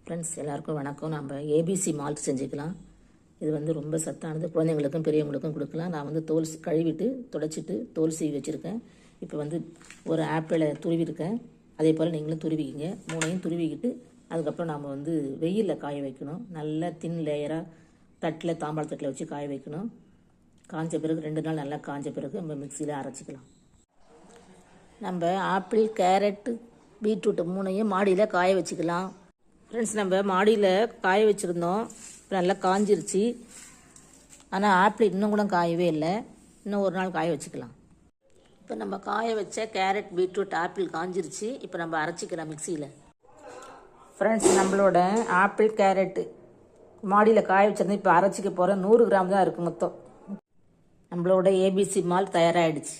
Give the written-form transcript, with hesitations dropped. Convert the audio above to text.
Friends எல்லாருக்கும் வணக்கம். நம்ம ஏபிசி மால்ட் செஞ்சுக்கலாம். இது வந்து ரொம்ப சத்தானது, குழந்தைங்களுக்கும் பெரியவங்களுக்கும் கொடுக்கலாம். நான் வந்து தோல் கழுவிட்டு துடைச்சிட்டு தோல் சீவி வச்சுருக்கேன். இப்போ வந்து ஒரு ஆப்பிளை துருவிருக்கேன். அதே போல் நீங்களும் துருவிக்கிங்க. மூணையும் துருவிக்கிட்டு அதுக்கப்புறம் நாம் வந்து வெயிலில் காய வைக்கணும். நல்லா தின் லேயராக தட்டில் தாம்பாள தட்டில் வச்சு காய வைக்கணும். காஞ்ச பிறகு 2 நாள் நல்லா காஞ்ச பிறகு நம்ம மிக்சியில் அரைச்சிக்கலாம். நம்ம ஆப்பிள், கேரட்டு, பீட்ரூட்டு 3ஐயும் மாடியில் காய வச்சுக்கலாம். ஃப்ரெண்ட்ஸ், நம்ம மாடியில் காய வச்சுருந்தோம். நல்லா காஞ்சிருச்சு. ஆனால் ஆப்பிள் இன்னும் கூட காயவே இல்லை. இன்னும் ஒரு நாள் காய வச்சுக்கலாம். இப்போ நம்ம காய வச்ச கேரட், பீட்ரூட், ஆப்பிள் காஞ்சிருச்சு. இப்போ நம்ம அரைச்சிக்கலாம் மிக்சியில். ஃப்ரெண்ட்ஸ், நம்மளோட ஆப்பிள், கேரட்டு மாடியில் காய வச்சுருந்தோம். இப்போ அரைச்சிக்க போகிறோம். 100 கிராம் தான் இருக்குது மொத்தம். நம்மளோட ஏபிசி மால்ட் தயாராகிடுச்சு.